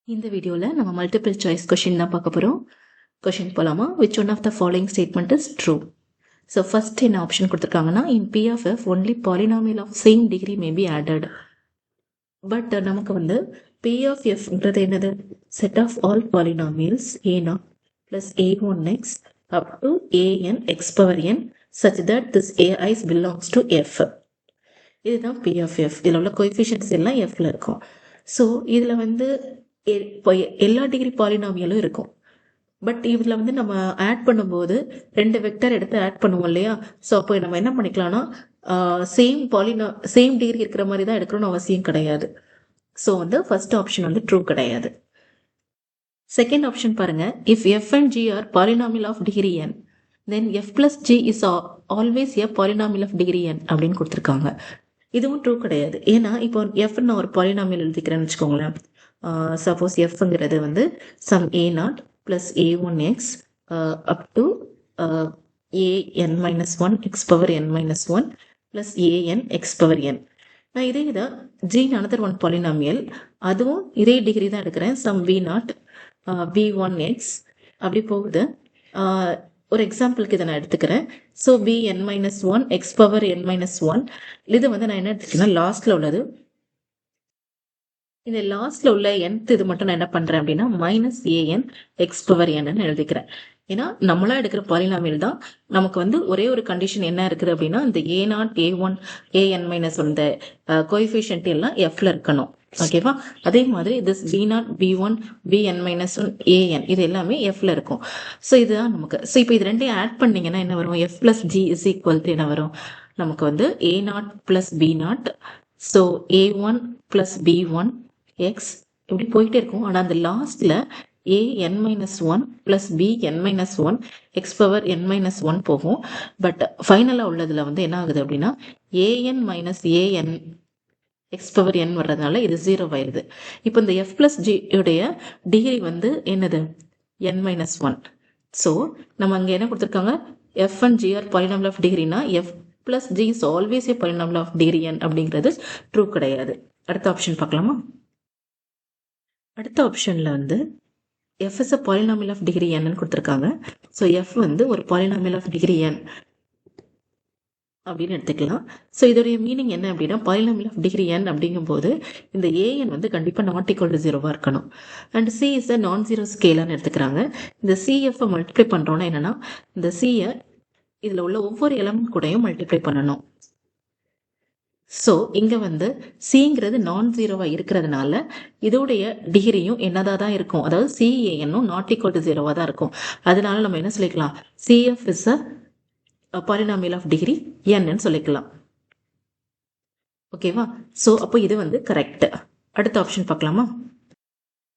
இந்த வீடியோவில் நம்ம மல்டிபிள் சாய்ஸ் கொஷின் தான் பார்க்க போகிறோம். கொஷின் போலாமா? Which one of the following statement is true? So first என்ன ஆப்ஷன் கொடுத்துருக்காங்கன்னா, in P of F only polynomial of same degree may be added. But நமக்கு வந்து பி ஆஃப் எஃப்ன்றது என்னது? Set of all polynomials a0 plus a1x up to an x power n such that this ai belongs to f. இதுதான் B of F. இதில் உள்ள coefficients எல்லாம் எஃப்ல இருக்கும். So இதில் வந்து இப்போ எல்லா டிகிரி பாலினாமியலும் இருக்கும். பட் இதில் வந்து நம்ம ஆட் பண்ணும்போது 2 வெக்டர் எடுத்து ஆட் பண்ணுவோம் இல்லையா? ஸோ அப்போ நம்ம என்ன பண்ணிக்கலாம்னா சேம் டிகிரி இருக்கிற மாதிரி தான் எடுக்கணும்னு அவசியம் கிடையாது. ஸோ வந்து ஃபர்ஸ்ட் ஆப்ஷன் வந்து ட்ரூ கிடையாது. செகண்ட் ஆப்ஷன் பாருங்க, if F and G are polynomial of degree n then F plus G is always a polynomial of degree n அப்படின்னு கொடுத்துருக்காங்க. இதுவும் ட்ரூ கிடையாது. ஏன்னா இப்போ எஃப் நான் ஒரு பாலினாமியல் எழுதிக்கிறேன்னு வச்சுக்கோங்களேன். சப்போஸ் எஃப்ங்கிறது வந்து some a0 plus a1x up to an minus 1 x power n minus 1 plus an x power n. நான் இதே இதான் ஜீன் அனதர் ஒன் பாலினாமியல், அதுவும் இதே டிகிரி தான் எடுக்கிறேன். சம் v0 v1x அப்படி போகுது. ஒரு எக்ஸாம்பிளுக்கு இதை நான் எடுத்துக்கிறேன். So bn minus 1 x power n minus 1. இது வந்து நான் என்ன எடுத்துக்கிறேன்னா லாஸ்ட்ல உள்ளது. இந்த லாஸ்ட்ல உள்ள nth இது மட்டும் நான் என்ன பண்றேன் அப்படின்னா minus an x power n எழுதிக்கிறேன். ஏன்னா நம்மளா எடுக்கிற பாலினாமியல் தான். நமக்கு வந்து ஒரே ஒரு கண்டிஷன் என்ன இருக்குது அப்படின்னா, இந்த a0 a1 an minus 1 இந்த கோஎஃபிஷியன்ட் எல்லாம் fல இருக்கணும். ஓகேவா? அதே மாதிரி this b0 b1 bn minus 1 an இது எல்லாமே fல இருக்கும். ஸோ இதுதான் நமக்கு. ஸோ இப்போ இது ரெண்டையும் ஆட் பண்ணீங்கன்னா என்ன வரும்? f plus g is equal to என்ன வரும்? நமக்கு வந்து a0 plus b0 so a1 plus b1 x இப்படி போயிட்டே இருக்கும். ஆனால் அந்த லாஸ்ட்ல an minus 1 plus bn minus 1 x power n minus 1 போகும். பட் ஃபைனலாக உள்ளதுல வந்து என்ன ஆகுது அப்படின்னா an minus an x power n வர்றதுனால இது 0 ஆயிடுது. இப்போ இந்த f plus g உடைய டிகிரி வந்து என்னது? n minus 1. ஸோ நம்ம அங்கே என்ன கொடுத்துருக்காங்க? f and g are polynomial of degree-னா f plus g is always a polynomial of degree n அப்படிங்கிறது ட்ரூ கிடையாது. அடுத்த ஆப்ஷன் பார்க்கலாமா? அடுத்த ஆப்ஷன்ல வந்து f is a polynomial of degree n கொடுத்துருக்காங்க. ஸோ f வந்து ஒரு polynomial of degree n அப்படின்னு எடுத்துக்கலாம். ஸோ இதோடைய மீனிங் என்ன அப்படின்னா, பாலினாமியல் ஆஃப் டிகிரி n அப்படிங்கும்போது இந்த an வந்து கண்டிப்பாக நாட் ஈக்குவல் டு 0 இருக்கணும். அண்ட் c இஸ் அ நான் ஜீரோ ஸ்கேலான்னு எடுத்துக்கிறாங்க. இந்த cf மல்டிப்ளை பண்ணுறோன்னா என்னன்னா, இந்த c-யை இதில் உள்ள ஒவ்வொரு எலமெண்ட் கூடயும் மல்டிப்ளை பண்ணணும். ஸோ இங்கே வந்து சிங்கிறது நான் ஜீரோவாக இருக்கிறதுனால இதோடைய டிகிரியும் என்னதாக தான் இருக்கும். அதாவது சிஏஎன்னும் நாட் ஈக்குவல் டு 0 தான் இருக்கும். அதனால நம்ம என்ன சொல்லிக்கலாம்? CF is a polynomial of degree n சொல்லிக்கலாம். ஓகேவா? ஸோ அப்போ இது வந்து கரெக்ட். அடுத்த ஆப்ஷன் பார்க்கலாமா?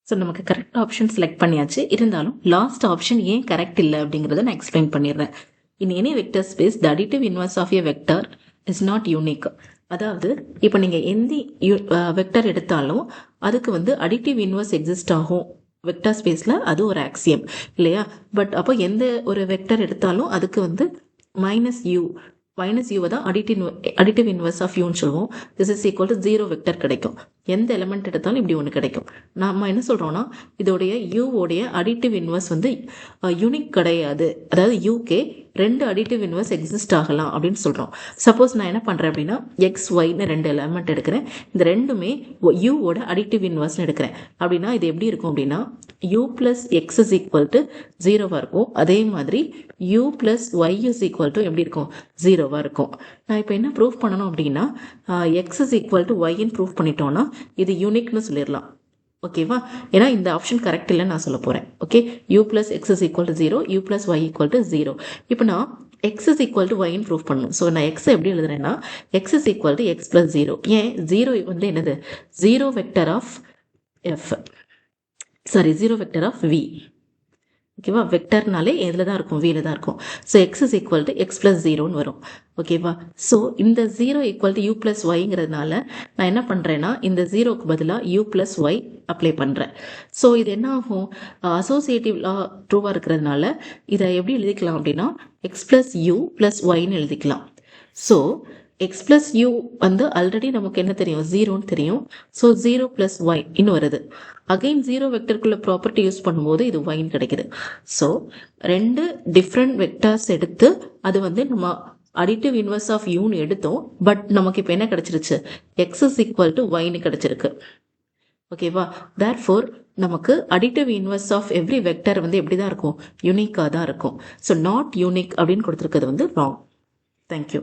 ஸோ நமக்கு கரெக்ட் ஆப்ஷன் செலக்ட் பண்ணியாச்சு. இருந்தாலும் லாஸ்ட் ஆப்ஷன் ஏன் கரெக்ட் இல்லை அப்படிங்கிறத நான் எக்ஸ்பிளைன் பண்ணிடுறேன். In any vector space the additive inverse of a vector is not unique. அதாவது இப்போ நீங்கள் எந்த வெக்டர் எடுத்தாலும் அதுக்கு வந்து அடிட்டிவ் இன்வர்ஸ் எக்ஸிஸ்ட் ஆகும் வெக்டர் ஸ்பேஸில். அது ஒரு ஆக்சியம் இல்லையா? பட் அப்போ எந்த ஒரு வெக்டர் எடுத்தாலும் அதுக்கு வந்து மைனஸ் யூவை தான் அடிட்டிவ் இன்வர்ஸ் ஆஃப் யூன்னு சொல்லுவோம். This is equal to 0 vector கிடைக்கும். எந்த எலிமெண்ட் எடுத்தாலும் இப்படி ஒன்று கிடைக்கும். நம்ம என்ன சொல்கிறோன்னா, இதோடைய யூவோடைய அடிட்டிவ் இன்வர்ஸ் வந்து யூனிக் கிடையாது. அதாவது யூகே 2 அடிட்டிவ் இன்வர்ஸ் எக்ஸிஸ்ட் ஆகலாம் அப்படின்னு சொல்கிறோம். சப்போஸ் நான் என்ன பண்ணுறேன் அப்படின்னா எக்ஸ் ஒய்னு 2 எலிமெண்ட் எடுக்கிறேன். இந்த ரெண்டுமே யூவோட அடிட்டிவ் இன்வர்ஸ்னு எடுக்கிறேன். அப்படின்னா இது எப்படி இருக்கும் அப்படின்னா u plus x is equal to 0 இருக்கும். அதே மாதிரி u plus y is equal to எப்படி இருக்கும்? 0 இருக்கும். நான் இப்போ என்ன ப்ரூஃப் பண்ணணும் அப்படின்னா x is equal to y ன்னு ப்ரூஃப் பண்ணிட்டோம்னா இது யூனிக்னு சொல்லிடலாம். ஓகேவா? ஏன்னா இந்த ஆப்ஷன் கரெக்ட் இல்லைன்னு நான் சொல்ல போகிறேன். Okay, u plus x is equal to 0, u plus y equal to 0. இப்போ நான் x is equal to y ன்னு ப்ரூஃப் பண்ணணும். ஸோ நான் x எப்படி எழுதுறேன்னா x is equal to x plus 0. ஏன் 0 வந்து என்னது? 0 vector of f, sorry 0 vector of v. ஓகேவா? வெக்டர்னாலே எதில் தான் இருக்கும்? வியில் தான் இருக்கும். So X is equal to X plus 0ன்னு வரும். ஓகேவா? ஸோ இந்த 0 ஈக்குவல் டு யூ பிளஸ் ஒய்ங்கிறதுனால நான் என்ன பண்ணுறேன்னா இந்த 0க்கு பதிலாக யூ பிளஸ் ஒய் அப்ளை பண்ணுறேன். ஸோ இது என்ன ஆகும்? அசோசியேட்டிவ் லா ட்ரூவாக இருக்கிறதுனால இதை எப்படி எழுதிக்கலாம் அப்படின்னா எக்ஸ் பிளஸ் யூ பிளஸ் ஒய்ன்னு எழுதிக்கலாம். ஸோ எக்ஸ் பிளஸ் யூ வந்து ஆல்ரெடி நமக்கு என்ன தெரியும், ஜீரோன்னு தெரியும். ஸோ 0 + y இன்னும் வருது. அகைன் ஜீரோ வெக்டருக்குள்ள ப்ராப்பர்ட்டி யூஸ் பண்ணும்போது இது ஒய்ன்னு கிடைக்குது. ஸோ 2 டிஃப்ரெண்ட் வெக்டர்ஸ் எடுத்து அது வந்து நம்ம அடிட்டிவ் இன்வர்ஸ் ஆஃப் யூன்னு எடுத்தோம். பட் நமக்கு இப்போ என்ன கிடைச்சிருச்சு, எக்ஸ் இஸ் ஈக்குவல் டு ஒய்ன்னு கிடைச்சிருக்கு. ஓகேவா? தேர்ஃபோர் நமக்கு additive inverse of every vector வந்து எப்படி தான் இருக்கும், யூனிக்காக தான் இருக்கும். ஸோ நாட் யூனிக் அப்படின்னு கொடுத்துருக்கிறது வந்து ராங். தேங்க்யூ.